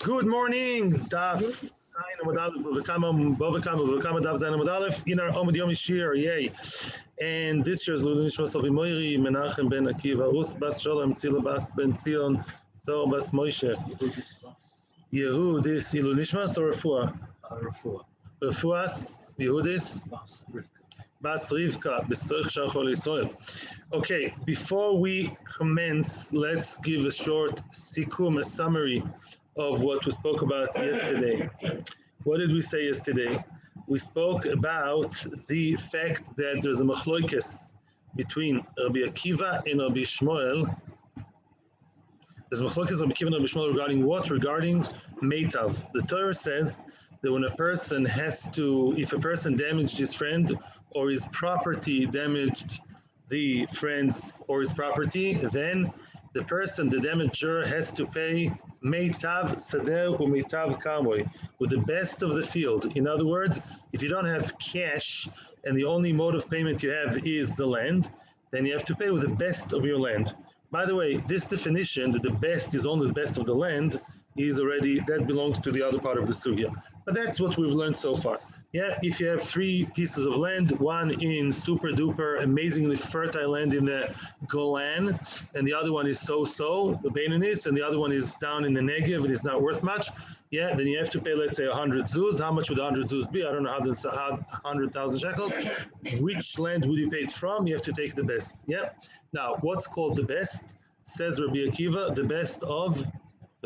Good morning, Daf. Sign Amud Aleph, Bava Kama, Daf Zayin Amud Aleph. In our Amud Yomi Shiur, yay! And this year's Lulun Nishmas of Imoiri, Menachem ben Akiva, Us Bas Shalom, Tzila Bas ben Zion, Thor Bas Moshe. Yehudis, Lulun Nishmas or Refuah? Refuas, Yehudis, Bas Rivka, B'Soich Shachol Yisrael. Okay, before we commence, let's give a short sikum, a summary of what we spoke about yesterday. What did we say yesterday? We spoke about the fact that there's a machloikes between Rabbi Akiva and Rabbi Shmuel. There's a machloikes Rabbi Akiva and Rabbi Shmuel regarding what? Regarding meitav. The Torah says that when a person if a person damaged his friend or his property damaged the friend's or his property, then the person, the damager, has to pay meitav sadeh or meitav kamoy, with the best of the field. In other words, if you don't have cash and the only mode of payment you have is the land, then you have to pay with the best of your land. By the way, this definition that the best is only the best of the land that belongs to the other part of the sugya. But that's what we've learned so far. Yeah, if you have three pieces of land, one in super duper amazingly fertile land in the Golan, and the other one is so-so, the Beinanis, and the other one is down in the Negev and it's not worth much, yeah, then you have to pay, let's say, 100 zuz. How much would 100 zuz be? I don't know how 100,000 shekels. Which land would you pay it from? You have to take the best. Yeah. Now, what's called the best? Says Rabbi Akiva, the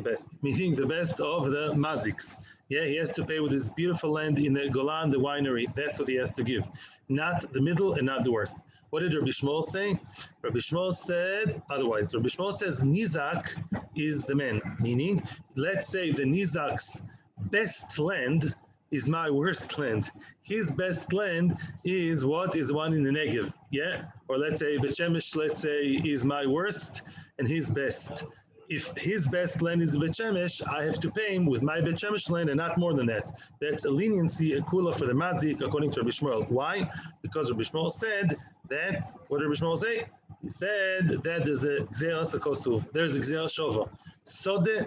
best, meaning the best of the maziks. Yeah, he has to pay with his beautiful land in the Golan, the winery. That's what he has to give. Not the middle and not the worst. What did Rabbi Shmuel say? Rabbi Shmuel said otherwise. Rabbi Shmuel says Nizak is the man. Meaning, let's say the Nizak's best land is my worst land. His best land is what? Is one in the Negev. Yeah? Or let's say Shemesh, let's say, is my worst and his best. If his best land is Bet Shemesh, I have to pay him with my Bet Shemesh land and not more than that. That's a leniency, a kula for the mazik, according to Rabbi Shmuel. Why? Because Rabbi Shmuel said that, what did Rabbi Shmuel say? He said that there's a gzeras akosuv, there's a gzeras shova. Sode.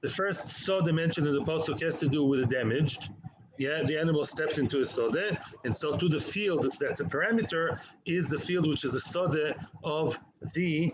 The first sode mentioned in the pasuk has to do with the damaged. Yeah, the animal stepped into a sode, and so to the field that's a parameter is the field which is the sode of the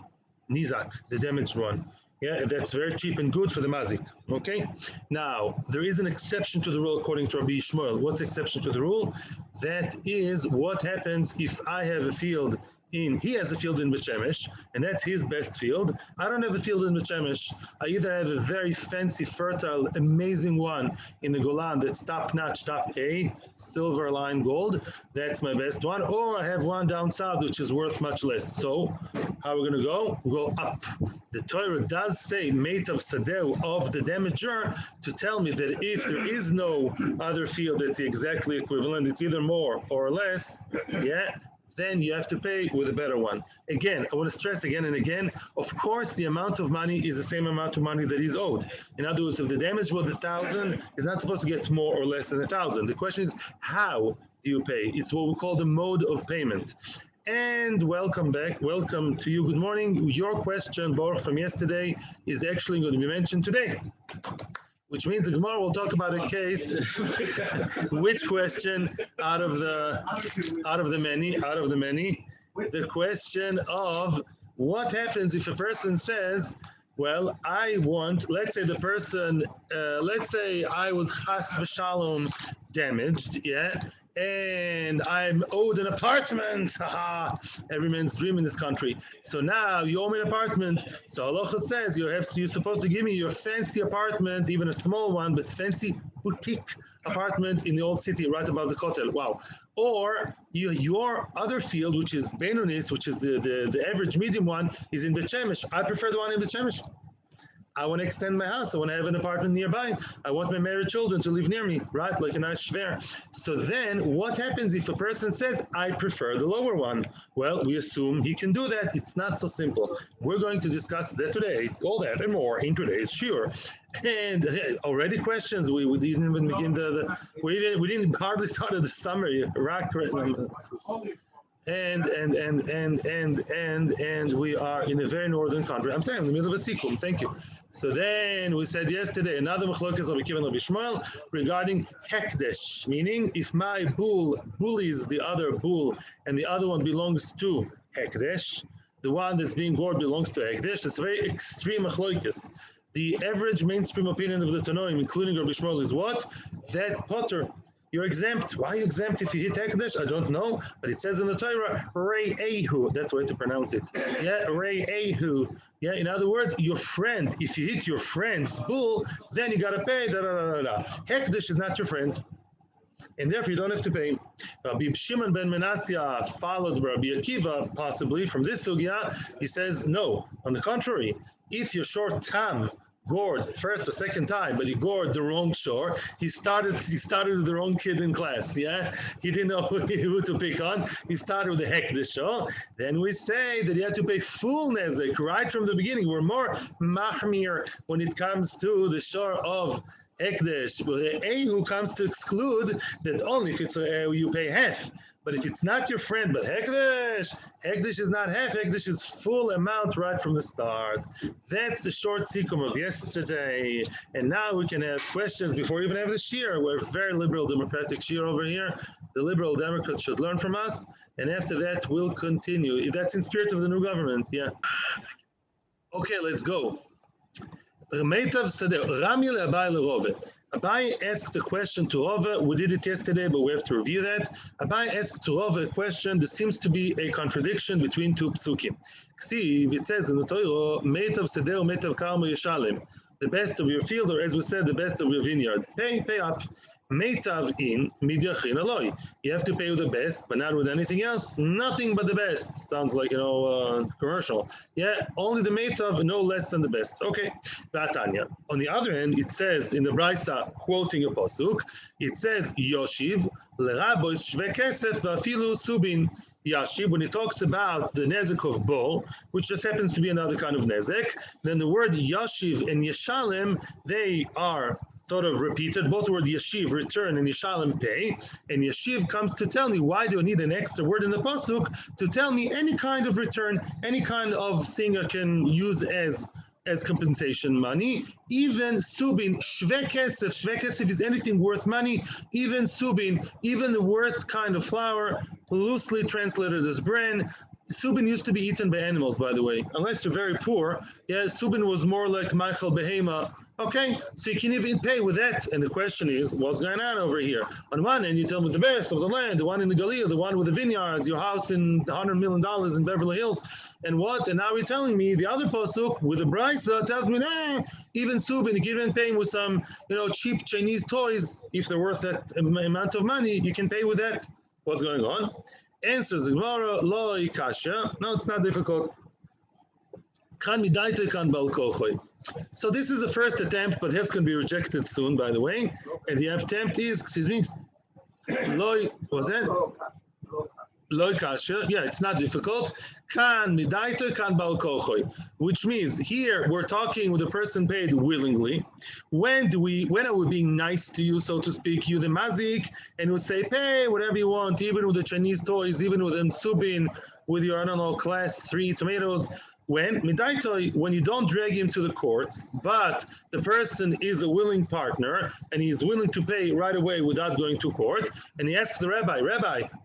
nizak, the damaged one. Yeah, that's very cheap and good for the mazik. Okay? Now, there is an exception to the rule according to Rabbi Shmuel. What's the exception to the rule? That is what happens if I have a field he has a field in Bet Shemesh, and that's his best field. I don't have a field in Bet Shemesh. I either have a very fancy, fertile, amazing one in the Golan that's top-notch, top A, silver line gold. That's my best one. Or I have one down south which is worth much less. So, how are we going to go? We'll go up. The Torah does say, meitav sadeh of the damager, to tell me that if there is no other field that's exactly equivalent, it's either more or less, yeah, then you have to pay with a better one. Again, I want to stress again and again, of course, the amount of money is the same amount of money that is owed. In other words, if the damage was 1,000, it's not supposed to get more or less than 1,000. The question is, how do you pay? It's what we call the mode of payment. And welcome back. Welcome to you. Good morning. Your question, Baruch, from yesterday is actually going to be mentioned today, which means the Gemara will talk about a case. Which question out of the many? The question of what happens if a person says, well, let's say the person, let's say I was chas v'shalom damaged, yeah, and I'm owed an apartment. Every man's dream in this country. So now you owe me an apartment. So halacha says you're supposed to give me your fancy apartment, even a small one, but fancy boutique apartment in the old city right above the Kotel. Wow. Or your other field, which is Beinonis, which is the average medium one, is in Bet Shemesh. I prefer the one in Bet Shemesh. I want to extend my house. I want to have an apartment nearby. I want my married children to live near me, right? Like a nice shver. So then what happens if a person says, I prefer the lower one? Well, we assume he can do that. It's not so simple. We're going to discuss that today, all that and more in today's Shiur. And already questions. We didn't even begin we didn't hardly start the summary. and we are in a very northern country. I'm saying in the middle of a sikum. Thank you. So then we said yesterday another machlokas of Akiva and Rabbi Shmuel regarding hekdesh, meaning if my bull bullies the other bull and the other one belongs to hekdesh, the one that's being gored belongs to hekdesh. It's a very extreme machlokas. The average mainstream opinion of the Tanoim, including Rabbi Shmuel, is what? That potter. You're exempt. Why are you exempt if you hit Hekdesh? I don't know, but it says in the Torah, Rei Ehu. That's the way to pronounce it. Yeah, Rei Ehu. Yeah, in other words, your friend, if you hit your friend's bull, then you got to pay. Da, da, da, da, da. Hekdesh is not your friend, and therefore you don't have to pay. Rabbi Shimon ben Menasya followed Rabbi Akiva, possibly, from this sugya. He says, no. On the contrary, if your short tam gored first or second time, but he gored the wrong shore. He started with the wrong kid in class. Yeah, he didn't know who to pick on. He started with the hekdesh shore. Then we say that you have to pay full nezek right from the beginning. We're more mahmir when it comes to the shore of hekdesh. Well, the Ehu comes to exclude that only if it's you pay half. But if it's not your friend, but hekdesh is not half. Hekdesh is full amount right from the start. That's the short sikum of yesterday. And now we can have questions before we even have the shiur. We're very liberal democratic shiur over here. The liberal Democrats should learn from us. And after that, we'll continue. That's in spirit of the new government. Yeah. Okay, let's go. Abai asked a question to Rava. We did it yesterday, but we have to review that. Abai asked to Rava a question. There seems to be a contradiction between two psukim. See, it says in the Torah, Meitav Sedeo, Meitav Karma Yeshalem. The best of your field, or as we said, the best of your vineyard. Pay up. Meitav in midyachin aloi. You have to pay with the best, but not with anything else. Nothing but the best. Sounds like, commercial. Yeah, only the meitav, no less than the best. Okay, Vatanya. On the other hand, it says in the Brisa, quoting a pasuk, it says Yoshiv lerabois shve kesef vafilu subin. Yashiv, when it talks about the nezek of bo, which just happens to be another kind of nezek, then the word Yashiv and Yeshalem, they are sort of repeated. Both the word Yashiv, return, and Yeshalem, pay. And Yashiv comes to tell me, why do I need an extra word in the pasuk to tell me any kind of return, any kind of thing I can use as compensation money. Even subin, shve kesef is anything worth money. Even subin, even the worst kind of flour, loosely translated as bran. Subin used to be eaten by animals, by the way. Unless you're very poor, yeah, subin was more like Michael Behema. Okay, so you can even pay with that. And the question is, what's going on over here? On one end, you tell me the best of the land, the one in the Galilea, the one with the vineyards, your house in $100 million in Beverly Hills, and what? And now you're telling me the other pasuk with the brisa tells me, nah, even subin, you can even pay with some, cheap Chinese toys. If they're worth that amount of money, you can pay with that. What's going on? Answers the Gemara, lo ikasha. No, it's not difficult. Kan midaito kan balkochoi. So this is the first attempt, but that's going to be rejected soon, by the way. And the attempt is, excuse me, lo, was that? Lo kasha. Yeah, it's not difficult. Kan midaito kan balkochoi, which means here we're talking with the person paid willingly. When are we being nice to you, so to speak? You the mazik, and we say pay whatever you want, even with the Chinese toys, even with them subin, with your class 3 tomatoes. When you don't drag him to the courts, but the person is a willing partner and he's willing to pay right away without going to court, and he asks the Rabbi,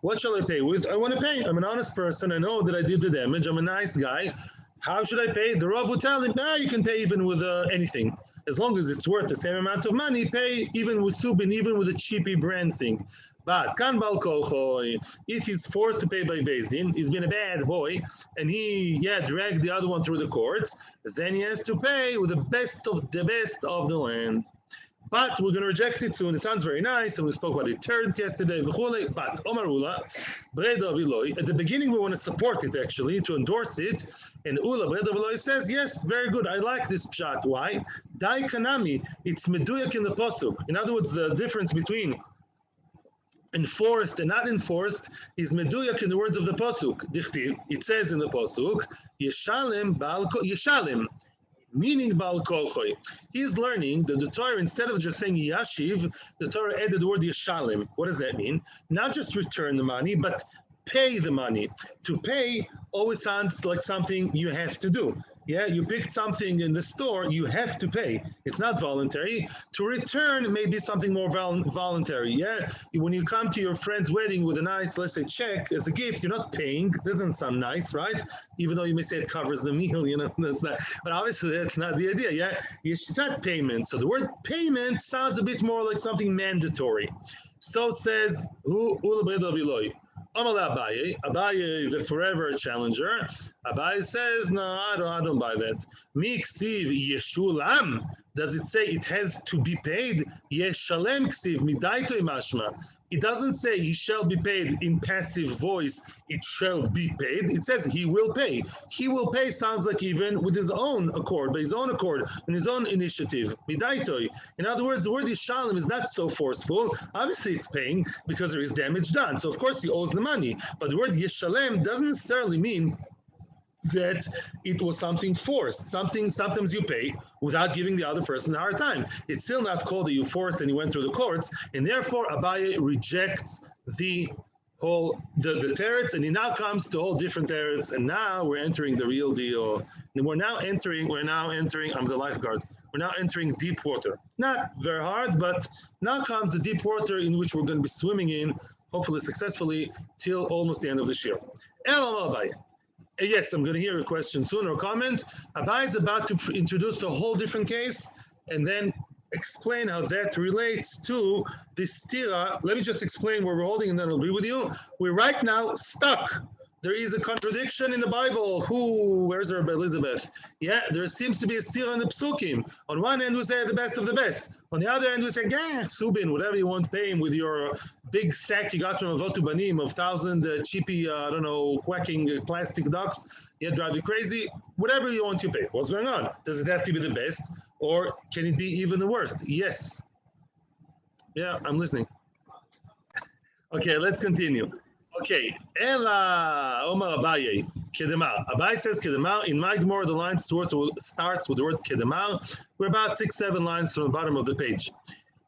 what shall I pay with? I want to pay. I'm an honest person. I know that I did the damage. I'm a nice guy. How should I pay? The Rav will tell him, you can pay even with anything. As long as it's worth the same amount of money, pay even with subin, even with a cheapy brand thing. But kan bal kolchoi, if he's forced to pay by Beis Din, he's been a bad boy, and he dragged the other one through the courts, then he has to pay with the best of the land. But we're going to reject it soon. It sounds very nice, and we spoke about it yesterday. But Omarula, Breda Viloi, at the beginning we want to support it actually, to endorse it. And Ula Breda Viloi says, yes, very good. I like this pshat. Why? Dai Kanami, it's meduyak in the pasuk. In other words, the difference between enforced and not enforced is meduyak in the words of the pasuk. Dichtiv, it says in the pasuk, Yeshalem, meaning Baal Kolchoi. He's learning that the Torah, instead of just saying Yashiv, the Torah added the word Yeshalem. What does that mean? Not just return the money, but pay the money. To pay always sounds like something you have to do. Yeah, you picked something in the store, you have to pay. It's not voluntary. To return may be something more voluntary. Yeah, when you come to your friend's wedding with a nice, let's say, check as a gift, you're not paying. Doesn't sound nice, right? Even though you may say it covers the meal, that's not. But obviously, that's not the idea. Yeah, it's not payment. So the word payment sounds a bit more like something mandatory. So says who Abaye, Abaye, the forever challenger. Abaye says, no, I don't buy that. Mi ksiv yeshulam. Does it say it has to be paid? Yeshalem ksiv midaito imashma. It doesn't say he shall be paid in passive voice. It shall be paid. It says he will pay. He will pay sounds like even with his own accord, by his own accord, and his own initiative. Midaitoi. In other words, the word yeshalem is not so forceful. Obviously, it's paying because there is damage done. So of course he owes the money. But the word yeshalem doesn't necessarily mean that it was something forced, something sometimes you pay without giving the other person a hard time. It's still not called that you forced and you went through the courts, and therefore Abaye rejects the whole the teretz, and he now comes to all different teretz, and now we're entering the real deal. And we're now entering, I'm the lifeguard, we're now entering deep water. Not very hard, but now comes the deep water in which we're going to be swimming in, hopefully successfully, till almost the end of this year. Elam Abaye. Yes, I'm going to hear a question soon or comment. Abaye is about to introduce a whole different case and then explain how that relates to this stira. Let me just explain where we're holding and then I'll be with you. We're right now stuck. There is a contradiction in the Bible. Where's Rabbi Elizabeth? Yeah, there seems to be a stira in the psukim. On one end we say the best of the best. On the other end we say, yeah, Subin, whatever you want, pay him with your big sack you got from Avotu Banim of 1,000 cheapy, quacking plastic ducks. Yeah, drive you crazy. Whatever you want, you pay. What's going on? Does it have to be the best? Or can it be even the worst? Yes. Yeah, I'm listening. Okay, let's continue. Okay, Ela Omar Abaye, Kedemar. Abaye says Kedemar. In my Gemara, the line starts with the word Kedemar. We're about 6-7 lines from the bottom of the page.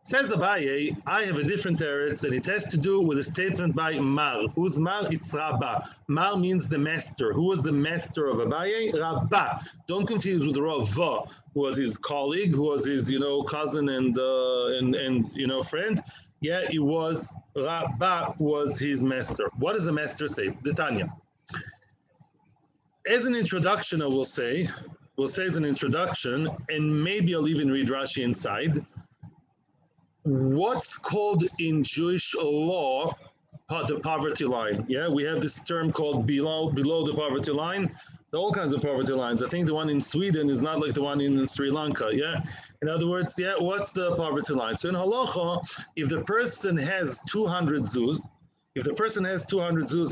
Says Abaye, I have a different teretz, and it has to do with a statement by Mar. Who's Mar? It's Rabba. Mar means the master. Who was the master of Abaye? Rabba. Don't confuse with Rava, who was his colleague, who was his, cousin and friend. Yeah, it was Rabba who was his master. What does the master say? The Tanya. As an introduction, I will say as an introduction, and maybe I'll even read Rashi inside. What's called in Jewish law the poverty line? Yeah, we have this term called below the poverty line. There are all kinds of poverty lines. I think the one in Sweden is not like the one in Sri Lanka. Yeah. In other words, yeah, what's the poverty line? So in halacha, if the person has 200 zuz,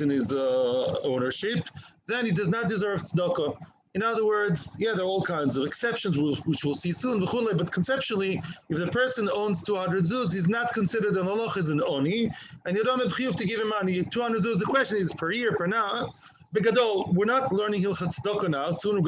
in his ownership, then he does not deserve tzedakah. In other words, yeah, there are all kinds of exceptions, which we'll see soon, but conceptually, if the person owns 200 zuz, he's not considered an halacha as an oni, and you don't have chiyuv to give him money. 200 zuz, the question is per year, per now. Begadol, we're not learning Hilchat Tzedakah now. Very soon we're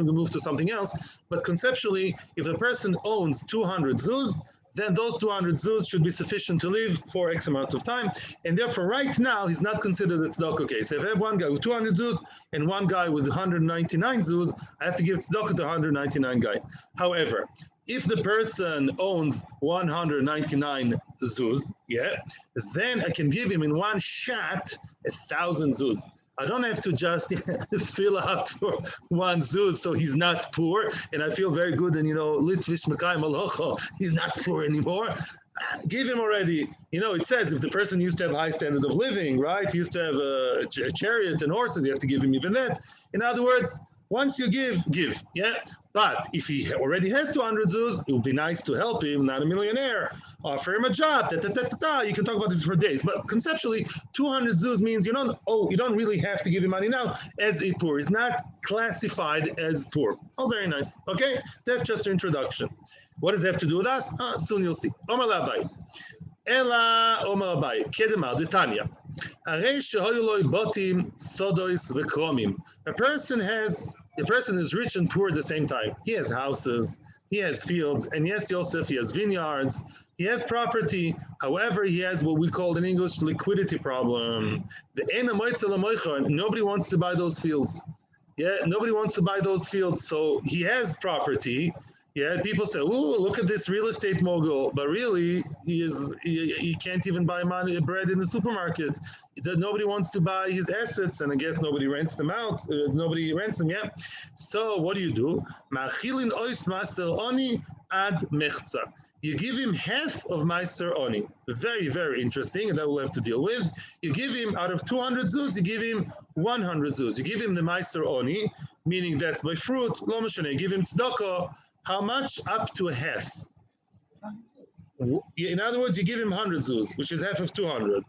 going to move to something else. But conceptually, if the person owns 200 zuz, then those 200 zuz should be sufficient to live for X amount of time. And therefore, right now, he's not considered a tzedakah case. So if I have one guy with 200 zuz and one guy with 199 zuz, I have to give tzedakah to the 199 guy. However, if the person owns 199 zuz, yeah, then I can give him in one shot 1,000 zuz. I don't have to just fill up for one zuz so he's not poor, and I feel very good and, Litvish Mekayim Alocho, he's not poor anymore. Give him already, it says if the person used to have high standard of living, right, he used to have a chariot and horses, you have to give him even that. In other words, once you give, yeah? But if he already has 200 zuz, it would be nice to help him, not a millionaire. Offer him a job, You can talk about this for days. But conceptually, 200 zuz means you don't really have to give him money now as a poor. He's not classified as poor. Oh, very nice. Okay, that's just an introduction. What does that have to do with us? Soon you'll see. Omar Abaye. Ela Omar Abaye. Kedemar, the Tanya. A person is rich and poor at the same time. He has houses, he has fields, and yes, Yosef, he has vineyards, he has property. However, he has what we call in English liquidity problem. Nobody wants to buy those fields. Yeah, nobody wants to buy those fields. So he has property. Yeah, people say, "Oh, look at this real estate mogul," but really, he can't even buy bread in the supermarket. Nobody wants to buy his assets, and I guess nobody rents them out. Nobody rents them. Yeah. So what do you do? Ma'achilin ois maser oni ad mechza. You give him half of Meiser Oni. Very, very interesting, and that we'll have to deal with. You give him, out of 200 zuz, you give him 100 zuz. You give him the Meiser Oni, meaning that's by fruit. Lo meshane. Give him tzedakah. How much? Up to a half. In other words, you give him 100 zuz, which is half of 200.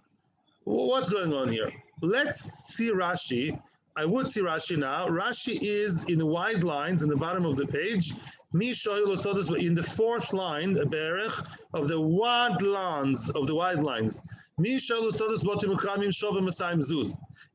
What's going on here? Let's see Rashi. I would see Rashi now. Rashi is in the wide lines in the bottom of the page. In the fourth line, berech of the wide lines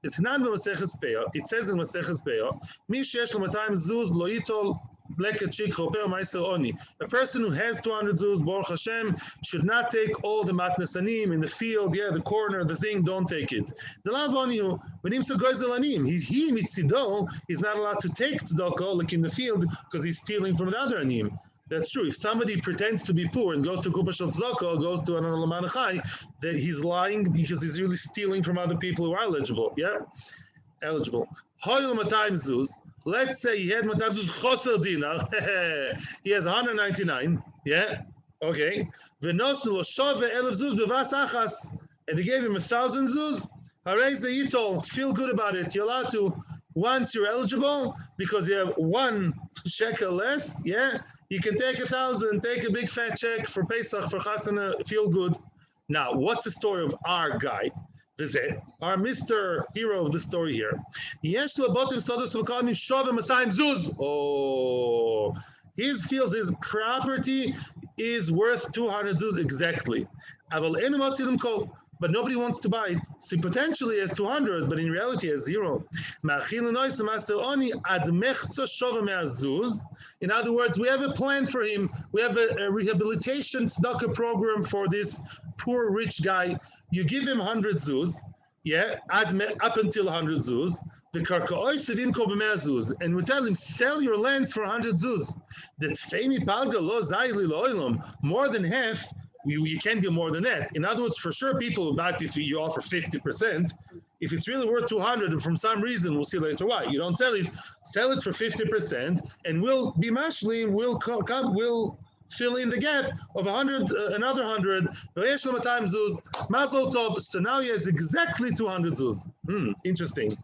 It's not in Maseches Peah. It says in Maseches Peah, Mi sheyesh lo 200 zuz lo yitol leket shikho peah meiser oni. A person who has 200 zuz, Baruch Hashem, should not take all the matnas anim in the field, the corner, the thing, don't take it. The lav oniu, v'nim so goyzel anim. He mitzido, he's not allowed to take tzedakah, like in the field, because he's stealing from another anim. That's true. If somebody pretends to be poor and goes to Kupa Shel Tzedakah, goes to an Alamanachai, that he's lying because he's really stealing from other people who are eligible. Yeah? Eligible. Hoyel Matayim Zuz. Let's say he had Matayim Zuz Choser Dinar. He has 199. Yeah? Okay. V'nosnu lo shove elef zuz bevas achas. And they gave him 1,000 zuz. Harei zeyitol. Feel good about it. You're allowed to, once you're eligible, because you have 1 shekel less, yeah? You can take 1,000, take a big fat check for Pesach, for Chasana, feel good. Now, what's the story of our guy? Our Mr. Hero of the story here. Oh, his fields, his property is worth 200 zuz exactly. But nobody wants to buy it. So potentially has 200, but in reality has 0. In other words, we have a plan for him. We have a rehabilitation tzedakah program for this poor rich guy. You give him 100 zuz, up until 100 zuz. And we tell him, sell your lands for 100 zuz. More than half. You can't get more than that. In other words, for sure, people will buy it if you offer 50%. If it's really worth 200, and from some reason, we'll see later why. You don't sell it for 50%, and we'll be mashlim, we'll fill in the gap of 100, another 100. Mazel tov. So now he has exactly 200 zuz. Interesting.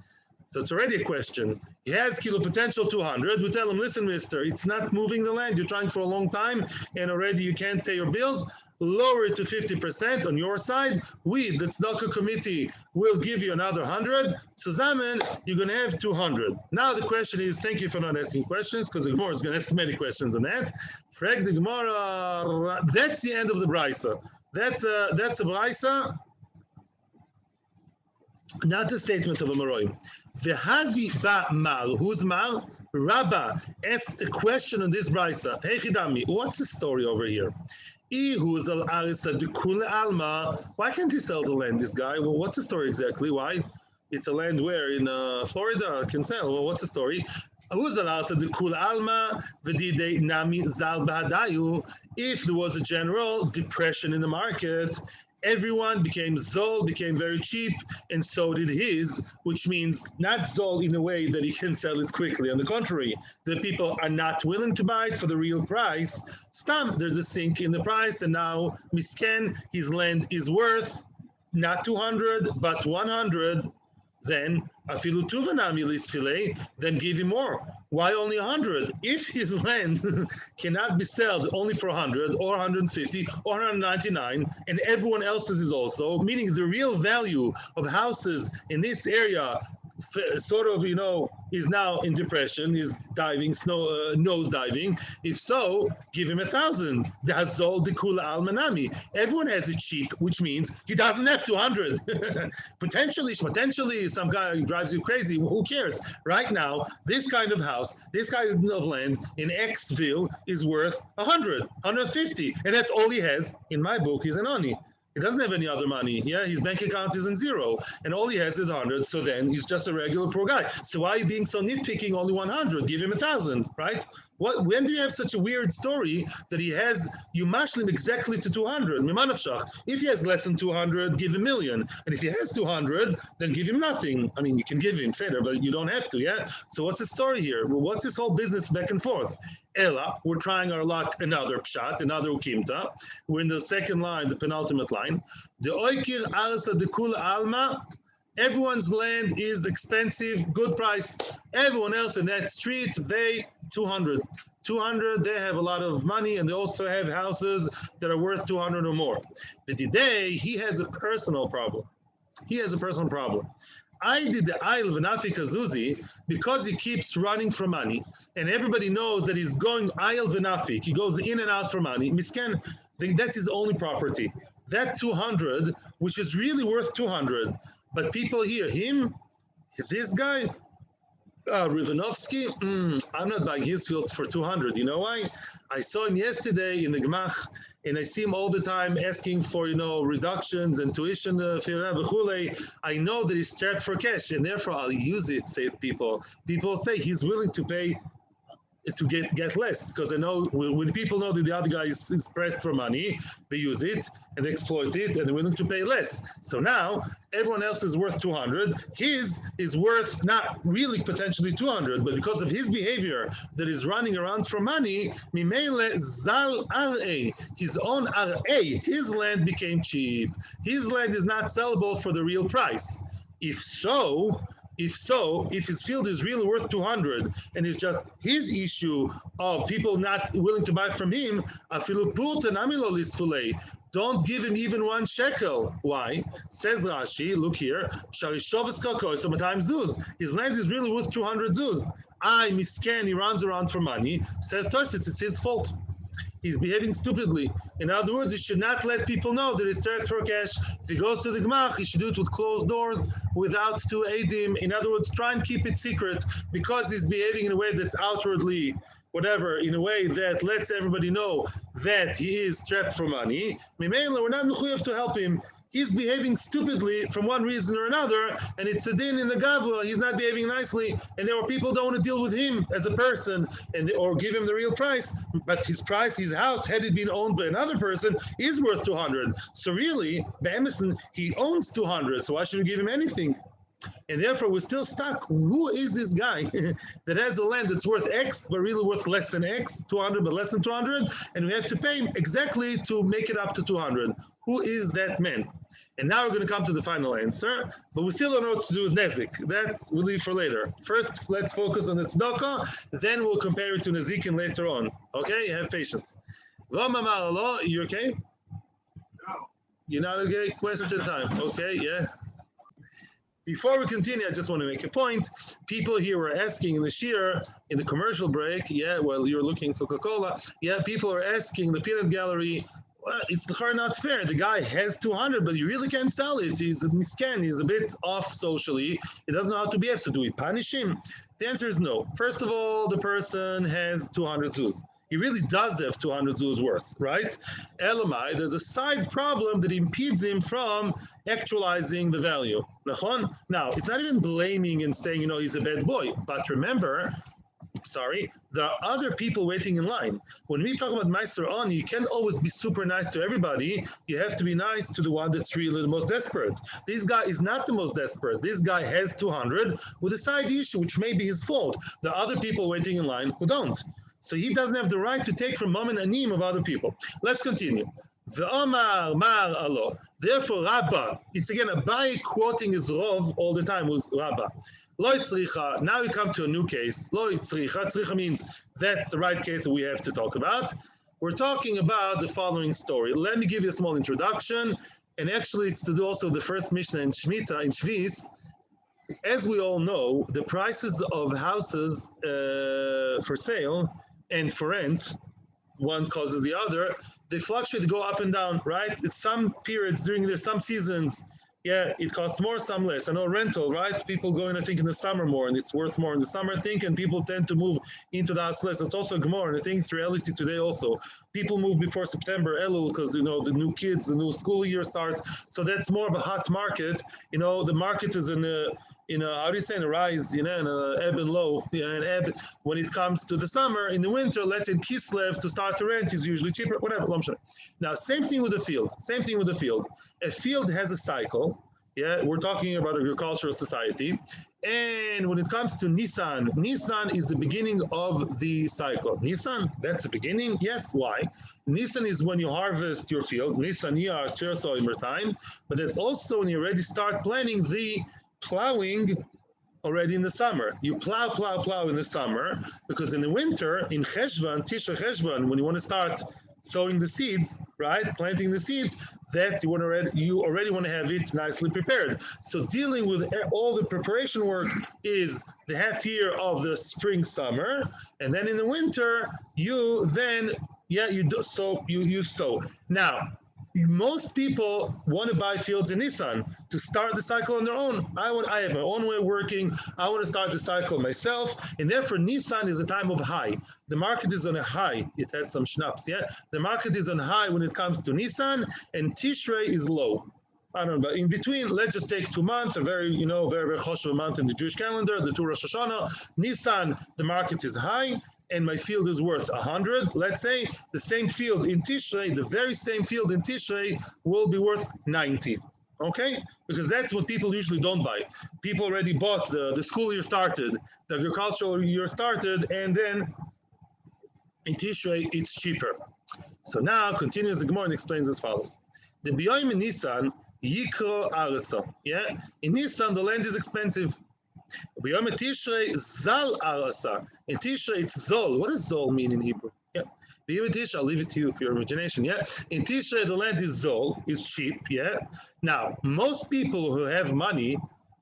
So it's already a question. He has kilo potential 200. We tell him, listen, mister, it's not moving the land. You're trying for a long time, and already you can't pay your bills. Lower it to 50% on your side. We, the tzedakah committee, will give you another 100. So Zaman, you're going to have 200. Now the question is, thank you for not asking questions, because the Gemara is going to ask many questions on that. Frag the Gemara. That's the end of the brisa. That's a brisa, not a statement of a Maroim. V'havi ba mal. Who's mal? Rabbi asked a question on this brisa. Hey Chidami, what's the story over here? Why can't he sell the land, this guy? Well, what's the story exactly? Why? It's a land where? In Florida, can sell. Well, what's the story? If there was a general depression in the market, everyone became zol, became very cheap, and so did his, which means not zol in a way that he can sell it quickly. On the contrary, the people are not willing to buy it for the real price. Stam, there's a sink in the price, and now misken, his land is worth not 200, but 100. Then afilu tuvanami lisfile, then give him more. Why only 100? If his land cannot be sold only for 100 or 150 or 199, and everyone else's is also, meaning the real value of houses in this area sort of, is now in depression, is diving, nose diving? If so, give him 1,000. Dazol de kula al manami. Everyone has it cheap, which means he doesn't have 200. Potentially, some guy drives you crazy. Well, who cares? Right now, this kind of house, this kind of land in Xville is worth 100, 150, and that's all he has. In my book, he's an oni. He doesn't have any other money. Yeah, his bank account is in zero, and all he has is 100. So then he's just a regular poor guy. So why are you being so nitpicking? Only 100. Give him 1,000, right? When do you have such a weird story that he has you mashlim exactly to 200? If he has less than 200, give him 1,000,000, and if he has 200, then give him nothing. I mean, you can give him feder, but you don't have to. Yeah. So what's the story here? Well, what's this whole business back and forth? Ella, we're trying our luck. Another pshat, another ukimta. We're in the second line, the penultimate line. The oikir arsa de kul alma. Everyone's land is expensive, good price. Everyone else in that street, they 200. 200, they have a lot of money, and they also have houses that are worth 200 or more. But today, he has a personal problem. I did the Ayl V'Nafi Kazuzi because he keeps running for money, and everybody knows that he's going Ayl V'Nafi. He goes in and out for money. Misken, that's his only property. That 200, which is really worth 200, but people hear him, this guy, Rivanovsky, I'm not buying his field for 200. You know why? I saw him yesterday in the Gemach, and I see him all the time asking for, reductions and tuition. I know that he's strapped for cash, and therefore I'll use it, say people. People say he's willing to pay to get less, because I know when people know that the other guy is pressed for money, they use it and they exploit it, and they're willing to pay less. So now everyone else is worth 200. His is worth not really potentially 200, but because of his behavior that is running around for money, mimele zal RA, his own RA, his land became cheap. His land is not sellable for the real price. If his field is really worth 200 and it's just his issue of people not willing to buy from him, don't give him even 1 shekel. Why? Says Rashi, look here, his land is really worth 200 zuz. Misken, he runs around for money. Says Tosis, it's his fault. He's behaving stupidly. In other words, he should not let people know that he's strapped for cash. If he goes to the Gemach, he should do it with closed doors, without to aid him. In other words, try and keep it secret, because he's behaving in a way that's outwardly, whatever, in a way that lets everybody know that he is strapped for money. We're not mechuyev to help him. He's behaving stupidly from one reason or another, and it's a din in the Gavla. He's not behaving nicely, and there are people who don't want to deal with him as a person or give him the real price. But his price, his house, had it been owned by another person, is worth 200. So really, by Emerson, he owns 200, so why should we give him anything? And therefore, we're still stuck. Who is this guy that has a land that's worth X, but really worth less than X, 200, but less than 200, and we have to pay him exactly to make it up to 200? Who is that man? And now we're going to come to the final answer, but we still don't know what to do with Nezik. That we'll leave for later. First, let's focus on the tzedakah, then we'll compare it to Nezikin later on. Okay? Have patience. You okay? No. You're not okay? Question time. Okay, yeah. Before we continue, I just want to make a point. People here were asking in the Shiur, in the commercial break, while you're looking for Coca-Cola, people are asking the peanut gallery, well, it's not fair. The guy has 200, but you really can't sell it. He's a miscan. He's a bit off socially. He doesn't know how to behave. So do we punish him? The answer is no. First of all, the person has 200 zuz. He really does have 200 zuz worth, right? Elamai, there's a side problem that impedes him from actualizing the value. Now, it's not even blaming and saying, he's a bad boy. But remember, there are other people waiting in line. When we talk about Meiser On, you can't always be super nice to everybody. You have to be nice to the one that's really the most desperate. This guy is not the most desperate. This guy has 200 with a side issue, which may be his fault. There are other people waiting in line who don't. So he doesn't have the right to take from Mammon Anim of other people. Let's continue. Ve'omar mar alo. Therefore, Rabba, it's again Abai quoting his Rov all the time with Rabba. Lo tzricha. Now we come to a new case. Lo tzricha. Tzricha means that's the right case that we have to talk about. We're talking about the following story. Let me give you a small introduction. And actually, it's to do also the first Mishnah in Shemitah, in Shvis. as we all know, the prices of houses for sale and for rent, one causes the other, they fluctuate, they go up and down, right? It's some periods during the some seasons, yeah, it costs more, some less. I know rental, right? People go in, I think, in the summer more, and it's worth more in the summer, I think, and people tend to move into the house less. It's also a Gemara, and I think it's reality today also. People move before September, Elul, because, you know, the new kids, the new school year starts. So that's more of a hot market. You know, the market is in a, how do you say, in a rise, you know, in a ebb and low, an ebb when it comes to the summer. In the winter, let's say in Kislev, to start to rent is usually cheaper, whatever. Now, same thing with the field. Same thing with the field. A field has a cycle. Yeah, we're talking about agricultural society. And when it comes to Nisan, Nisan is the beginning of the cycle. Nisan, that's the beginning? Yes, why? Nisan is when you harvest your field. Nisan, Iyar, Sher, time. But it's also when you already start planning the plowing already in the summer. You plow in the summer, because in the winter, in Cheshvan, Tisha Cheshvan, when you want to start sowing the seeds, right, planting the seeds, that you already want to have it nicely prepared. So dealing with all the preparation work is the half year of the spring, summer, and then in the winter, you then, yeah, you sow. Now, most people want to buy fields in Nissan to start the cycle on their own. I have my own way of working. I want to start the cycle myself. And therefore, Nissan is a time of high. The market is on a high. It had some schnapps, yeah? The market is on high when it comes to Nissan, and Tishrei is low. I don't know, but in between, let's just take 2 months, a very, very choshev month in the Jewish calendar, the 2 Rosh Hashanah. Nissan, the market is high, and my field is worth 100. Let's say the same field in Tishrei, the very same field in Tishrei will be worth 90. Okay? Because that's what people usually don't buy. People already bought, the school year started, the agricultural year started, and then in Tishrei, it's cheaper. So now, continues the Gemara and explains as follows. The B'yoyim in Nisan, Yikro Arasa. Yeah? In Nisan, the land is expensive. B'yom Tishrei Zal Arasa. In Tishrei, it's Zol. What does Zol mean in Hebrew? Yeah. B'yom Tishrei, I'll leave it to you for your imagination. Yeah. In Tishrei, the land is Zol, is cheap. Yeah. Now, most people who have money,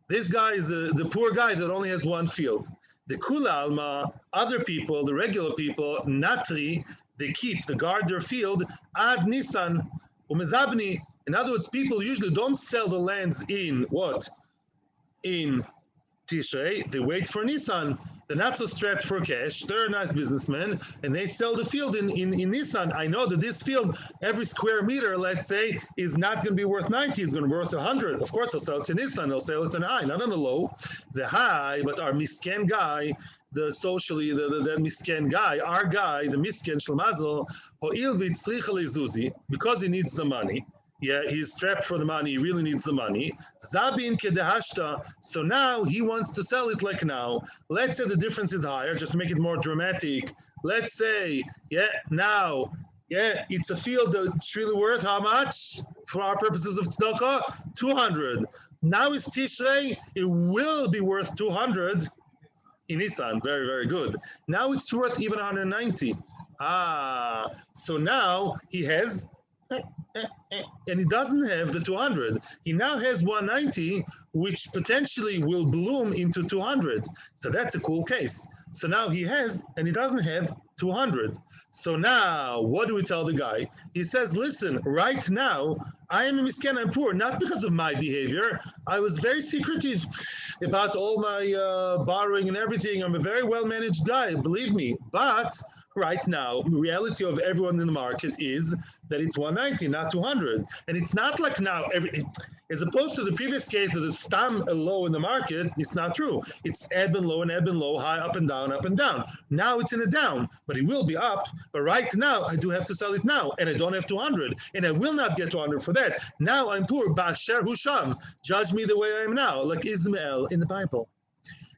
this guy is the poor guy that only has one field. The Kula Alma, other people, the regular people, Natri, they guard their field, Ad Nisan, Umezabni. In other words, people usually don't sell the lands in what? In Tishrei, they wait for Nisan. They're not so strapped for cash. They're nice businessmen, and they sell the field in Nisan. I know that this field, every square meter, let's say, is not going to be worth 90. It's going to be worth 100. Of course, they'll sell it to Nisan. They'll sell it on high, not on the low. The high, but our misken guy, the misken guy, our guy, the misken shlemazel, ho'il v'tzricha lezuzi, because he needs the money. Yeah, he's strapped for the money. He really needs the money. Zabin kedehashta. So now he wants to sell it like now. Let's say the difference is higher, just to make it more dramatic. Let's say, now, it's a field that's really worth how much? For our purposes of tzedakah, 200. Now it's Tishrei. It will be worth 200 in Nisan. Very, very good. Now it's worth even 190. So now he has... and he doesn't have the 200. He now has 190, which potentially will bloom into 200. So that's a cool case. So now he has, and he doesn't have 200. So now, what do we tell the guy? He says, listen, right now, I am a misken, I'm poor, not because of my behavior. I was very secretive about all my borrowing and everything. I'm a very well-managed guy, believe me. But right now, the reality of everyone in the market is that it's 190, not 200. And it's not like now, as opposed to the previous case that it's stam low in the market, it's not true. It's ebb and low, high, up and down, up and down. Now it's in a down, but it will be up. But right now, I do have to sell it now, and I don't have 200, and I will not get 200 for that. Now I'm poor. Ba'asher Husham, judge me the way I am now, like Ismael in the Bible.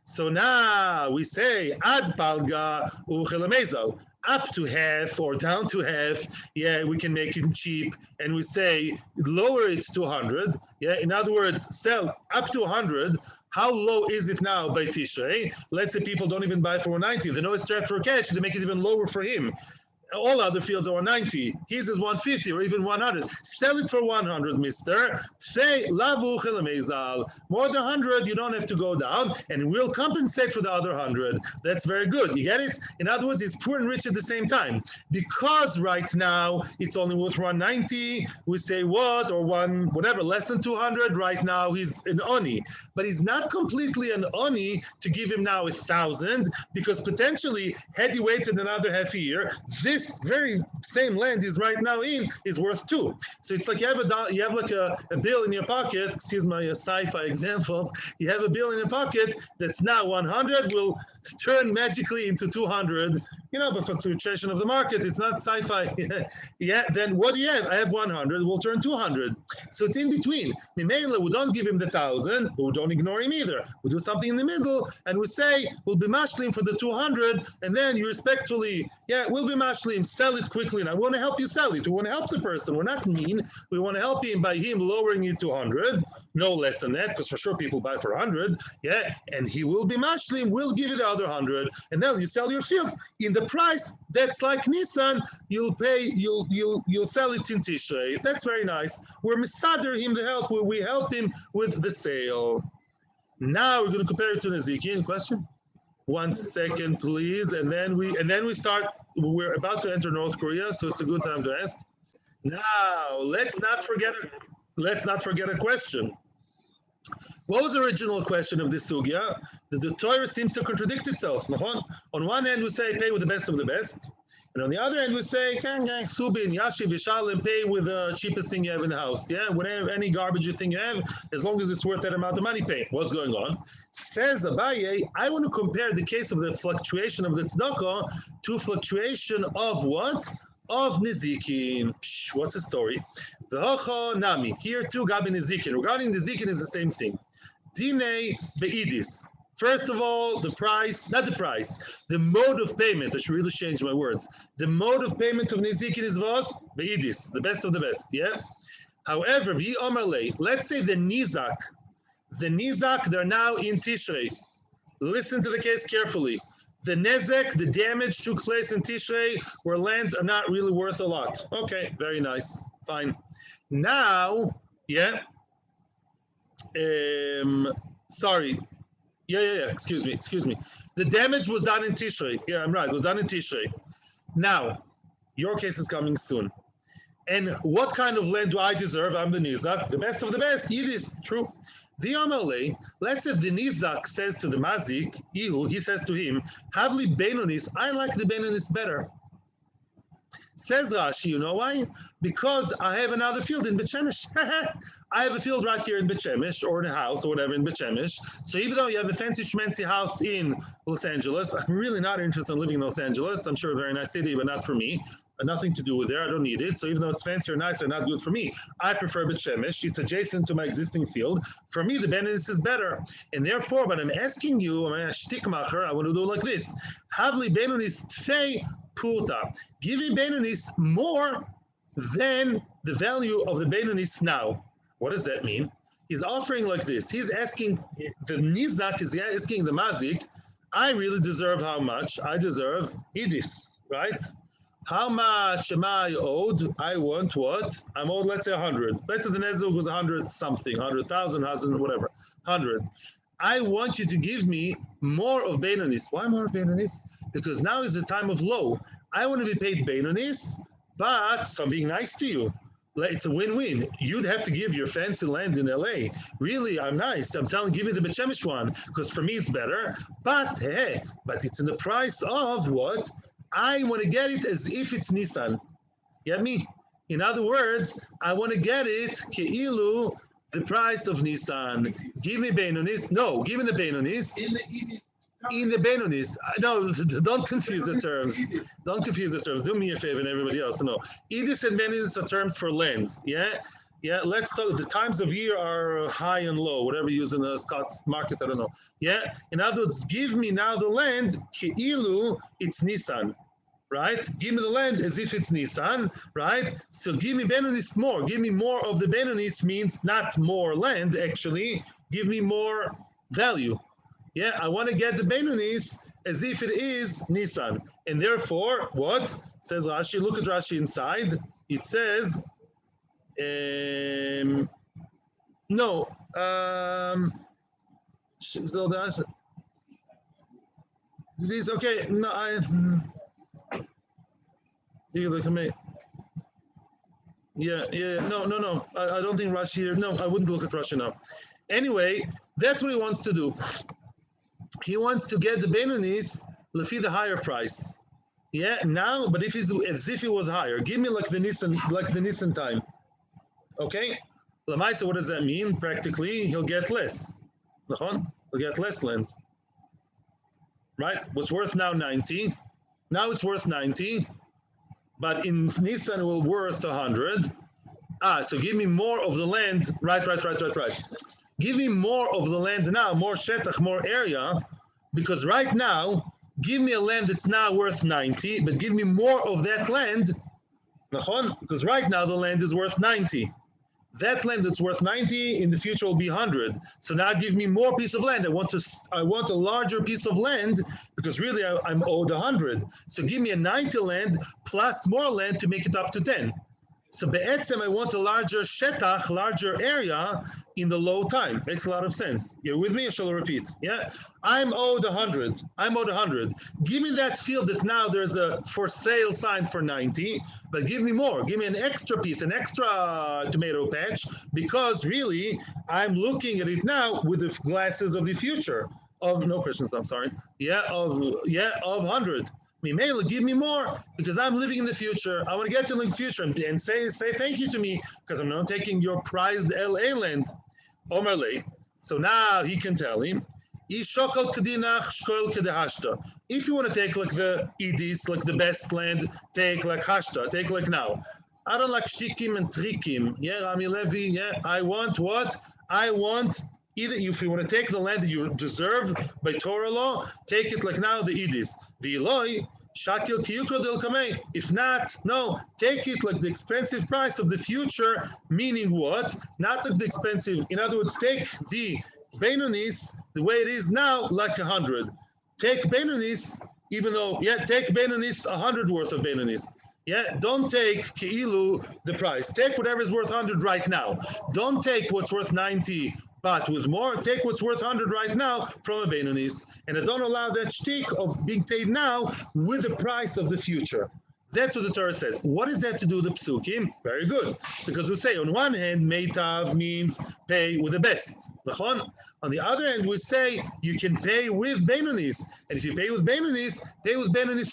So now we say, ad palga uchelamezal, up to half or down to half, we can make it cheap. And we say, lower it to 100. In other words, sell up to 100. How low is it now by Tishrei? Let's say people don't even buy for 190. They know it's strapped for cash. They make it even lower for him. All other fields are 190. His is 150 or even 100. Sell it for 100, mister. Say, lavu chilamezal. More than 100, you don't have to go down, and we'll compensate for the other 100. That's very good. You get it? In other words, it's poor and rich at the same time. Because right now, it's only worth 190, we say what? Or one, whatever, less than 200. Right now, he's an oni. But he's not completely an oni to give him now 1,000, because potentially, had he waited another half a year, this very same land is right now is worth 2. So it's like you have like a bill in your pocket. Excuse my sci-fi examples. You have a bill in your pocket that's now 100 will turn magically into 200. But fluctuation of the market, it's not sci-fi. Yeah. Then what do you have? I have 100. We'll turn 200. So it's in between. Memela, we don't give him the 1,000, but we don't ignore him either. We do something in the middle, and we say we'll be mashlim for the 200, and then you respectfully, we'll be mashlim. Sell it quickly. And I want to help you sell it. We want to help the person. We're not mean. We want to help him by him lowering it to 100, no less than that, because for sure people buy for 100. Yeah, and he will be mashlim. We'll give you the other 100, and then you sell your field in the price that's like Nissan. You'll sell it in Tishrei. That's very nice. We're misader him the help. We help him with the sale. Now we're going to compare it to Nezikin. Question? 1 second, please, and then we start. We're about to enter North Korea, so it's a good time to ask. Now, let's not forget a question. What was the original question of this sugya? That the Torah seems to contradict itself. On one hand, we say pay with the best of the best, and on the other hand, we say subin yashi v'shalem, pay with the cheapest thing you have in the house. Yeah, whatever, any garbage you think you have, as long as it's worth that amount of money, pay. What's going on? Says Abaye, I want to compare the case of the fluctuation of the tzedakah to fluctuation of what? Of Nizikin. What's the story? The Hocha Nami. Here too, Gabi Nizikin. Regarding Nizikin is the same thing. Dine Be'idis. First of all, the price, not the price, the mode of payment. I should really change my words. The mode of payment of Nizikin is was Be'idis, the best of the best. Yeah. However, Vi Omerle, let's say the Nizak, they're now in Tishrei. Listen to the case carefully. The nezek, the damage took place in Tishrei, where lands are not really worth a lot. Okay, very nice, fine. Now, sorry. Excuse me. The damage was done in Tishrei. Yeah, I'm right, it was done in Tishrei. Now, your case is coming soon. And what kind of land do I deserve? I'm the nizak, the best of the best. Yiddish, true. The Amalei, let's say the Nizak says to the Mazik, he says to him, Havli Benonis, I like the Benonis better. Says Rashi, you know why? Because I have another field in Bet Shemesh. I have a field right here in Bet Shemesh, or in a house, or whatever in Bet Shemesh. So even though you have a fancy schmancy house in Los Angeles, I'm really not interested in living in Los Angeles. I'm sure a very nice city, but not for me. Nothing to do with there. I don't need it. So even though it's fancy or nice, they're not good for me. I prefer Bet Shemesh. It's adjacent to my existing field. For me, the Benonis is better. And therefore, but I'm asking you, I'm a shtikmacher, I want to do it like this. Havli Benonis tfei purta. Give me Benonis more than the value of the Benonis now. What does that mean? He's offering like this. He's asking, the Nizak is asking the Mazik, I really deserve how much? I deserve Edith, right? How much am I owed? I want what? I'm owed, let's say 100. Let's say the Nezuk was 100 something, 100,000, whatever, 100. I want you to give me more of Benonis. Why more of Benonis? Because now is the time of low. I want to be paid Benonis, but so I'm being nice to you. It's a win-win. You'd have to give your fancy land in LA. Really, I'm nice. I'm telling, give me the Bet Shemesh one, because for me it's better. But hey, but it's in the price of what? I want to get it as if it's Nissan. Get me? In other words, I want to get it ke'ilu, the price of Nissan. Give me Benonis. No, give me the Benonis. In the Benonis. No, don't confuse the terms. Don't confuse the terms. Do me a favor and everybody else. No. Edis and Benonis are terms for lands. Yeah? Yeah, let's talk. The times of year are high and low, whatever you use in the stock market, I don't know. Yeah, in other words, give me now the land, ke'ilu, it's Nissan, right? Give me the land as if it's Nissan, right? So give me Benonis more. Give me more of the Benonis means not more land, actually. Give me more value. Yeah, I want to get the Benonis as if it is Nisan. And therefore, what? Says Rashi, look at Rashi inside. It says, no, so that's, this, okay, no, you look at me. Yeah, no. I don't think Rashi here. No, I wouldn't look at Rashi now. Anyway, that's what he wants to do. He wants to get the Beinonis lefi the higher price. Yeah, now, but if he's as if it was higher, give me like the Nisan time. Okay? Lamaisa, what does that mean? Practically, he'll get less. He'll get less land. Right? What's worth now 90? Now it's worth 90. But in Nisan it will worth 100. So give me more of the land. Right. Give me more of the land now, more shetach, more area, because right now, give me a land that's now worth 90, but give me more of that land, because right now the land is worth 90. That land that's worth 90 in the future will be 100. So now give me more piece of land. I want a larger piece of land because really I'm owed 100. So give me a 90 land plus more land to make it up to 10. So be'etzem, I want a larger shetach, larger area in the low time. Makes a lot of sense. You're with me? I shall repeat. Yeah, I'm owed 100. Give me that field that now there's a for sale sign for 90, but give me more. Give me an extra piece, an extra tomato patch, because really I'm looking at it now with the glasses of the future. Of no questions. I'm sorry. Of 100. Mimela, give me more because I'm living in the future. I want to get to the future and say thank you to me because I'm not taking your prized LA land. Omerle. So now he can tell him, if you want to take like the Edis, like the best land, take like Hashta, take like now. I don't like shtikim and trikim. Yeah, Rami Levi, yeah, I want what? I want either if you want to take the land that you deserve by Torah law, take it like now the Edis. V'iloi, shakil kiyuko del kamei. If not, no, take it like the expensive price of the future, meaning what? Not like the expensive. In other words, take the Beinonis the way it is now, like 100. Take Beinonis, even though, take Beinonis 100 worth of Beinonis. Yeah, don't take Keilu the price. Take whatever is worth 100 right now. Don't take what's worth 90 but with more. Take what's worth 100 right now from a Beinonis. And I don't allow that shtick of being paid now with the price of the future. That's what the Torah says. What does that have to do with the psukim? Very good. Because we say on one hand, meitav means pay with the best. On the other hand, we say you can pay with Beinonis. And if you pay with Beinonis,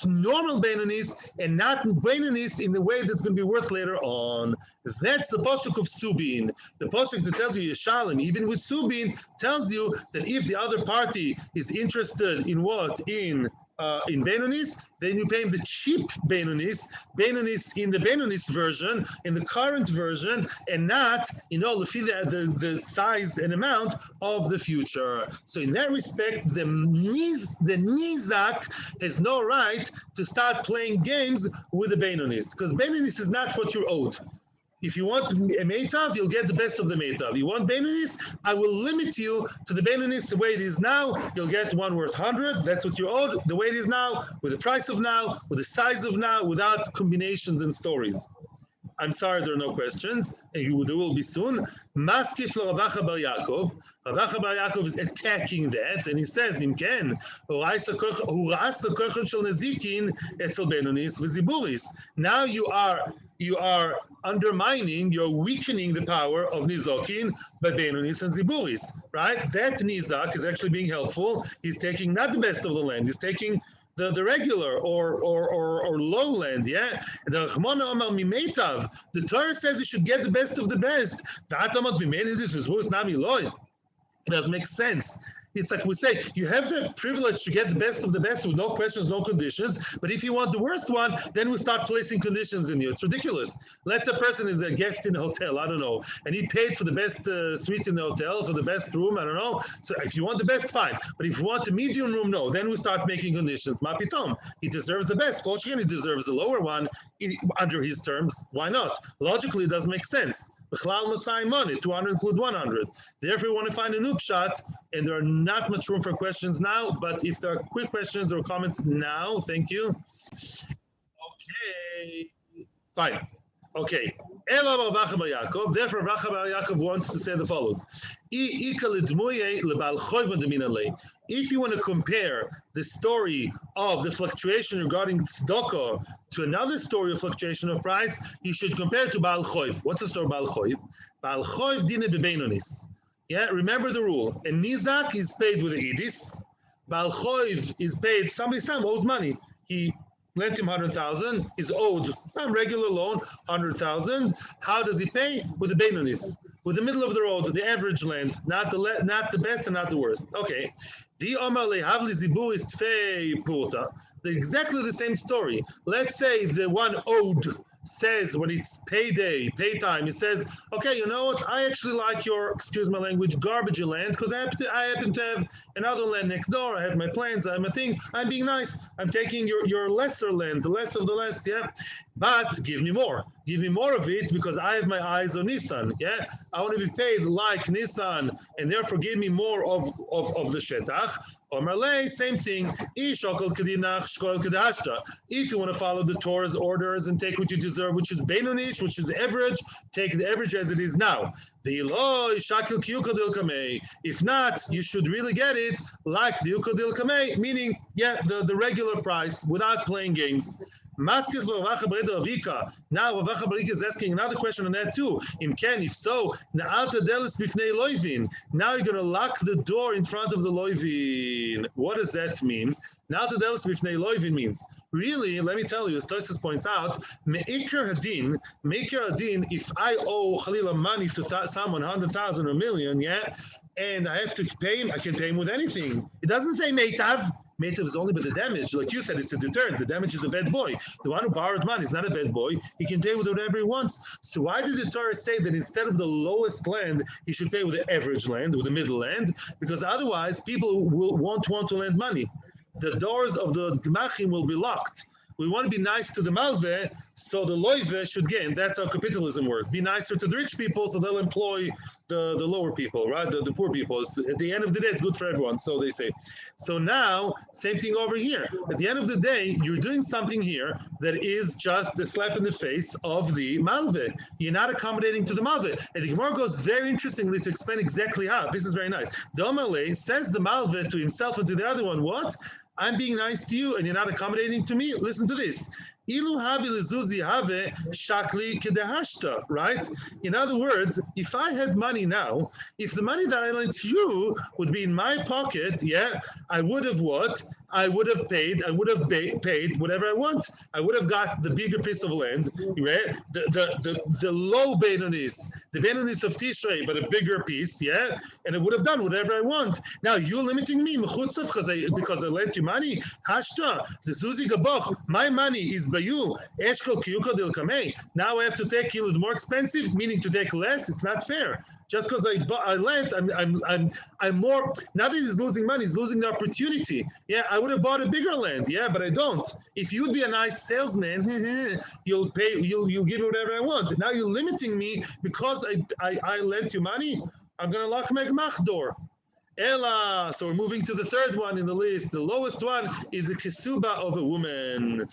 normal Beinonis, and not Beinonis in the way that's going to be worth later on. That's the pasuk of Subin. The pasuk that tells you Yeshalem, even with Subin, tells you that if the other party is interested in what? In Beinonis, then you pay him the cheap Beinonis in the Beinonis version, in the current version, and not, the size and amount of the future. So in that respect, the Nizak has no right to start playing games with the Beinonis, because Beinonis is not what you're owed. If you want a meitav, you'll get the best of the meitav. You want Beinonis, I will limit you to the Beinonis the way it is now. You'll get one worth 100. That's what you owed. The way it is now, with the price of now, with the size of now, without combinations and stories. I'm sorry, there are no questions, and there will be soon. Maskif Rav Acha bar Yaakov. Rav Acha bar Yaakov is attacking that, and he says, "Im ken, now you are undermining, you're weakening the power of Nizokin by Beinonis and Ziburis, right? That Nizak is actually being helpful. He's taking not the best of the land, he's taking the regular or lowland, yeah? The Torah says you should get the best of the best. It doesn't make sense. It's like we say, you have the privilege to get the best of the best with no questions, no conditions. But if you want the worst one, then we start placing conditions in you. It's ridiculous. Let's say a person is a guest in a hotel, I don't know, and he paid for the best suite in the hotel, for the best room, I don't know. So if you want the best, fine. But if you want the medium room, no. Then we start making conditions. Mapitom, he deserves the best. He deserves the lower one under his terms. Why not? Logically, it doesn't make sense. B'chlal Masai money, 200 include 100. Therefore, we want to find a new pshat, and there are not much room for questions now, but if there are quick questions or comments now, thank you. Okay, fine. Okay. Therefore, Racha bar Yaakov wants to say the follows. If you want to compare the story of the fluctuation regarding tzedakah to another story of fluctuation of price, you should compare it to Baal Choiv. What's the story of Baal Choiv? Baal Choiv dine bebeinonis. Yeah, remember the rule. And Nizak is paid with the Idis. Baal Choiv is paid, somebody owes money. He lent him 100,000, is owed some regular loan, 100,000. How does he pay? With the Beinonis, with the middle of the road, the average land, not the best and not the worst. Okay. The exactly the same story. Let's say the one owed says when it's payday, pay time, he says, okay, you know what? I actually like your, excuse my language, garbage land because I happen to have another land next door. I have my plans. I'm a thing. I'm being nice. I'm taking your lesser land, the less of the less, yeah. But give me more. Give me more of it because I have my eyes on Nissan, yeah. I want to be paid like Nissan, and therefore give me more of the shetach. Or Malay, same thing. If you want to follow the Torah's orders and take what you deserve, which is Benonish, which is the average, take the average as it is now. If not, you should really get it like the Ukadil Kamei, meaning, yeah, the regular price without playing games. Now Rav Acha is asking another question on that too. If so, now you're going to lock the door in front of the loivin. What does that mean? Now the delis bifnei loivin means, really, let me tell you, as Tosfos points out, me'ikar hadin, if I owe Chalila money to someone, 100,000 or a million, yeah, and I have to pay him, I can pay him with anything. It doesn't say meitav. Meitav is only by the damage. Like you said, it's a deterrent. The damage is a bad boy. The one who borrowed money is not a bad boy. He can pay with whatever he wants. So why did the Torah say that instead of the lowest land, he should pay with the average land, with the middle land? Because otherwise, people won't want to lend money. The doors of the Gemachim will be locked. We want to be nice to the Malve, so the Loive should gain. That's how capitalism works. Be nicer to the rich people, so they'll employ the lower people, right? The poor people. At the end of the day, it's good for everyone, so they say. So now, same thing over here. At the end of the day, you're doing something here that is just a slap in the face of the Malve. You're not accommodating to the Malve. And the Gemara goes very interestingly to explain exactly how. This is very nice. The Omale says the Malve to himself and to the other one, what? I'm being nice to you and you're not accommodating to me. Listen to this. Ilu havi lezuzi have shakli kedehashta, right? In other words, if I had money now, if the money that I lent to you would be in my pocket, yeah, I would have what? I would have paid whatever I want. I would have got the bigger piece of land, right? The low Beinonis, the Beinonis of Tishrei, but a bigger piece, yeah? And I would have done whatever I want. Now you're limiting me, because I lent you money. Hashta, the Zuzi Gabach, my money is by you. Eshkol Kiyuka del Kamei. Now I have to take you more expensive, meaning to take less. It's not fair. Just because I lent, I'm more. Now that he's losing money, he's losing the opportunity. Yeah, I would have bought a bigger land. Yeah, but I don't. If you would be a nice salesman, you'll pay. You'll give me whatever I want. Now you're limiting me because I lent you money. I'm gonna lock my gemach door. Ella. So we're moving to the third one in the list. The lowest one is the Ketubah of a woman.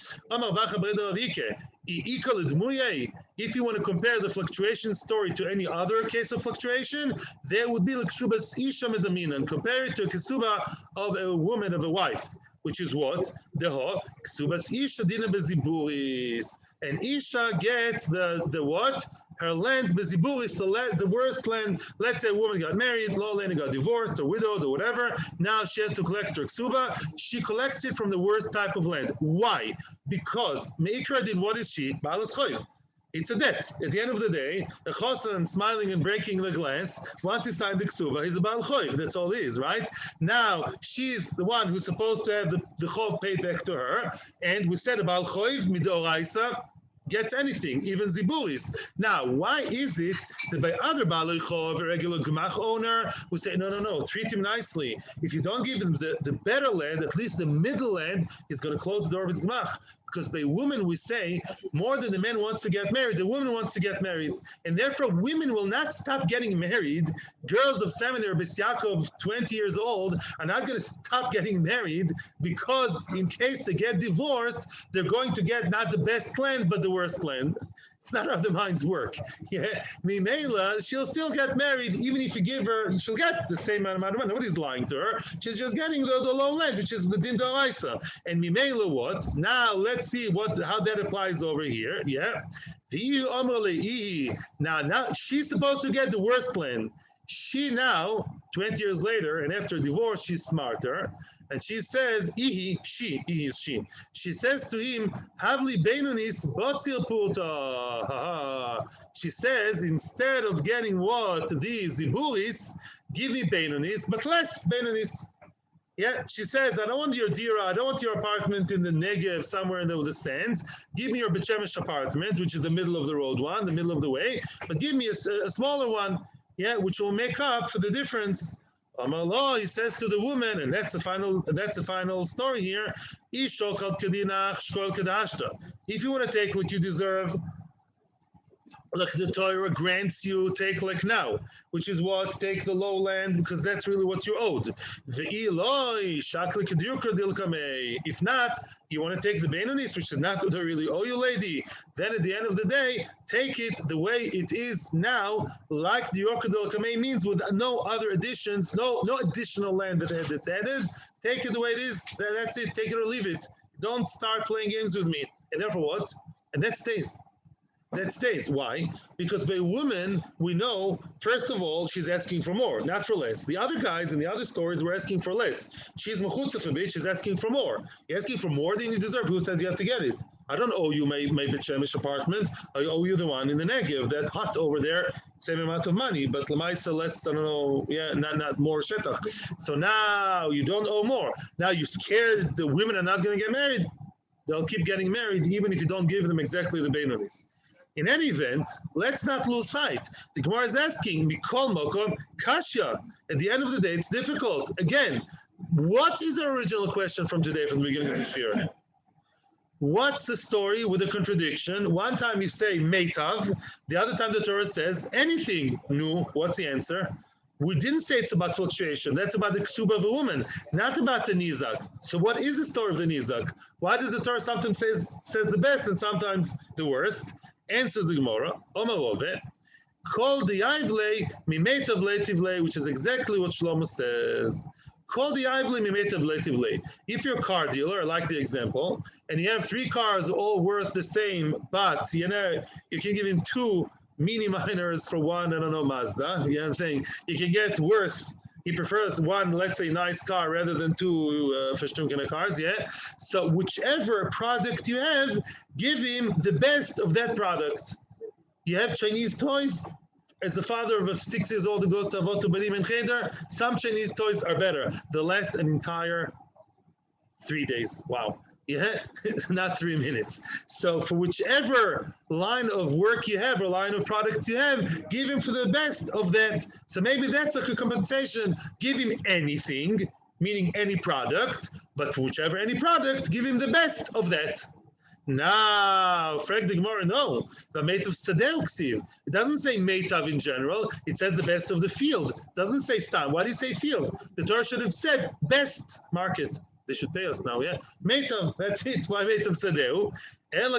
If you want to compare the fluctuation story to any other case of fluctuation, there would be like Ketubah Isha Medamina, and compare it to a Ketubah of a woman, of a wife, which is what? Deho, Ketubah Isha Dina Beziburis. And Isha gets the what? Her land, Beziburis, the worst land. Let's say a woman got married, low land got divorced, or widowed, or whatever. Now she has to collect her Ketubah. She collects it from the worst type of land. Why? Because Meikra din, what is she? Baalas Choiv. It's a debt. At the end of the day, the chosan smiling and breaking the glass, once he signed the Ketubah, he's a Baal Choiv. That's all he is, right? Now, she's the one who's supposed to have the Chov paid back to her. And we said a Baal Choiv, Midoraisa, gets anything, even ziburis. Now, why is it that by other Balei Chov, a regular Gemach owner, who say, no, treat him nicely. If you don't give him the better land, at least the middle land, he's going to close the door of his Gemach. Because by women, we say, more than the man wants to get married, the woman wants to get married. And therefore, women will not stop getting married. Girls of seminary, or Bes Yaakov, 20 years old, are not going to stop getting married because in case they get divorced, they're going to get not the best land, but the worst land. It's not how the minds work. Yeah, Mimela, she'll still get married, even if you give her, she'll get the same amount of money. Nobody's lying to her. She's just getting the low land, which is the din d'oraisa. And Mimela, what? Now let's see how that applies over here. Yeah, now she's supposed to get the worst land. She now, 20 years later, and after divorce, she's smarter. And she says, she says to him, Havli Beinonis Botzil Puta. She says, instead of getting what? These ziburis, give me Beinonis, but less Beinonis. Yeah, she says, I don't want your dira, I don't want your apartment in the Negev, somewhere in the sands. Give me your Shemesh apartment, which is the middle of the road one, the middle of the way. But give me a smaller one, yeah, which will make up for the difference. Amar, he says to the woman, and that's the final story here. If you want to take what you deserve, like the Torah grants you, take like now, which is what? Take the low land, because that's really what you're owed. If not, you want to take the Beinonis, which is not what I really owe you, lady, then at the end of the day, take it the way it is now, like the Yorkadol Kamei means, with no other additions, no additional land that's added. Take it the way it is, that's it, take it or leave it. Don't start playing games with me. And therefore what? And that stays. That stays. Why? Because by women, we know, first of all, she's asking for more, not for less. The other guys in the other stories were asking for less. She's mechutza for bit, she's asking for more. You're asking for more than you deserve. Who says you have to get it? I don't owe you my Bet Shemesh apartment. I owe you the one in the Negev, that hut over there, same amount of money, but Lamaisa less, I don't know, yeah, not more shetach. So now you don't owe more. Now you're scared the women are not going to get married. They'll keep getting married even if you don't give them exactly the Beinonis. In any event, let's not lose sight. The Gemara is asking, Mikol Mokom Kashya. At the end of the day, it's difficult. Again, what is our original question from today, from the beginning of the Shiur? What's the story with a contradiction? One time you say Meitav, the other time the Torah says anything. No, what's the answer? We didn't say it's about fluctuation. That's about the Ketubah of a woman, not about the Nizak. So what is the story of the Nizak? Why does the Torah sometimes says the best and sometimes the worst? Answers the Gemara, Omarove, called the Ivle, Mimetav Letivle, which is exactly what Shlomo says. Call the Ivle, Mimetav Letivle. If you're a car dealer, I like the example, and you have 3 cars all worth the same, but you can give him 2 mini minors for one, I don't know, Mazda. You know what I'm saying? You can get worse. He prefers one, let's say, nice car rather than 2 Feshtunkina cars, yeah? So whichever product you have, give him the best of that product. You have Chinese toys. As the father of a 6 years old who goes to Avot Banim and Cheder, some Chinese toys are better. They last an entire 3 days. Wow. Yeah, not 3 minutes. So for whichever line of work you have or line of product you have, give him for the best of that. So maybe that's like a compensation. Give him anything, meaning any product, but for whichever any product, give him the best of that. Now, Frag the Gemara, no. The mate of Sadeu Ksiv. It doesn't say Meitav in general. It says the best of the field. It doesn't say Stam. Why do you say field? The Torah should have said best market. They should pay us now, yeah? Meitav, that's it. Why Meitav Sadeu? And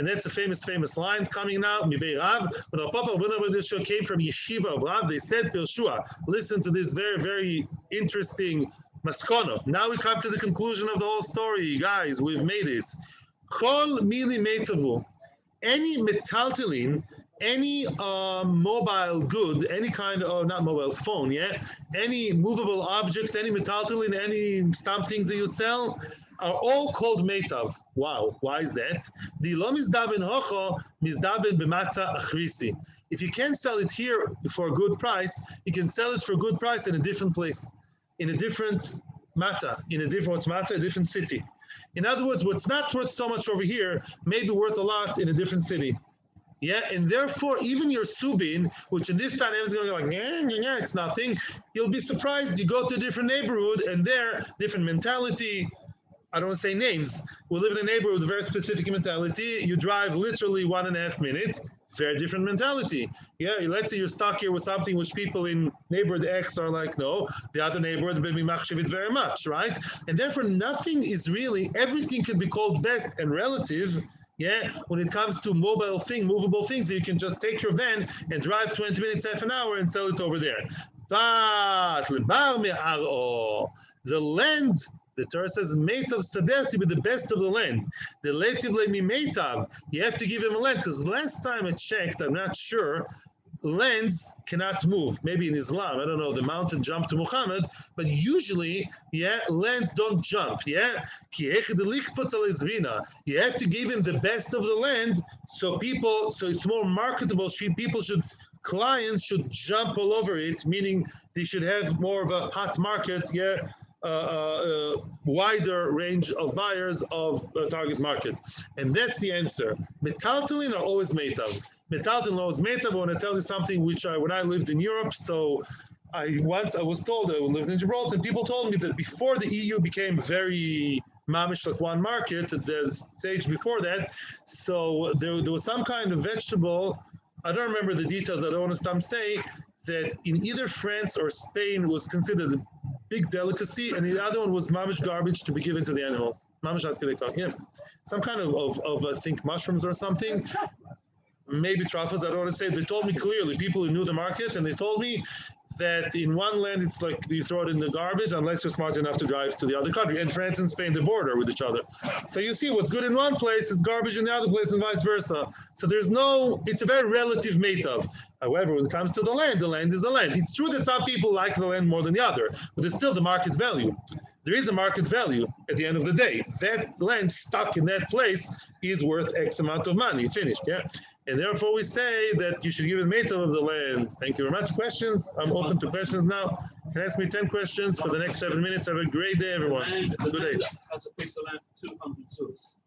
that's a famous line coming now. Mibei Rav. When our Papa Yeshua came from Yeshiva of Rav, they said, Yeshua, listen to this very, very interesting maskono. Now we come to the conclusion of the whole story, guys. We've made it. Kol mili meitavu. Any metaltalin, any mobile good, any kind of, not mobile phone, yeah? Any movable objects, any metaltalin, any stamp things that you sell, are all called meitav. Wow, why is that? The lo mizdaben hocho, mizdaben b'mata achrisi. If you can't sell it here for a good price, you can sell it for a good price in a different place, in a different mata, a different city. In other words, what's not worth so much over here may be worth a lot in a different city. Yeah, and therefore, even your subin, which in this time everyone's going to be like, yeah, it's nothing. You'll be surprised. You go to a different neighborhood, and there, different mentality. I don't want to say names. We live in a neighborhood with very specific mentality. You drive literally 1.5 minutes. Very different mentality. Yeah, let's say you're stuck here with something which people in neighborhood X are like, no, the other neighborhood maybe machshav it very much, right? And therefore, nothing is really, everything can be called best and relative. Yeah, when it comes to movable things, you can just take your van and drive 20 minutes, half an hour, and sell it over there. But the land, the Torah says, Meitav Sadeh to be the best of the land. The Leitiv Leimi Meitav, you have to give him a land, because last time I checked, I'm not sure, lands cannot move. Maybe in Islam, I don't know, the mountain jumped to Muhammad, but usually, yeah, lands don't jump, yeah? You have to give him the best of the land, so it's more marketable, clients should jump all over it, meaning they should have more of a hot market, yeah, wider range of buyers of target market. And that's the answer. Metaltalin are always meitav. Metaltalin are always meitav. I want to tell you something which when I lived in Europe, so I was told, I lived in Gibraltar, and people told me that before the EU became very mamish like one market, at the stage before that, so there was some kind of vegetable, I don't remember the details, I don't want to say, that in either France or Spain was considered a big delicacy, and the other one was mamish garbage to be given to the animals. Mamish yeah. Some kind of I think mushrooms or something. Maybe truffles, I don't want to say. They told me clearly, people who knew the market, and they told me that in one land it's like you throw it in the garbage unless you're smart enough to drive to the other country. And France and Spain, they border with each other. So you see what's good in one place is garbage in the other place and vice versa. So it's a very relative meitav. However, when it comes to the land is the land. It's true that some people like the land more than the other, but there's still the market value. There is a market value at the end of the day. That land stuck in that place is worth X amount of money. Finished, yeah? And therefore we say that you should give a meitav of the land. Thank you very much. Questions? I'm open to questions now. You can ask me 10 questions for the next 7 minutes. Have a great day, everyone. Have a good day. Has a piece of land 200 source.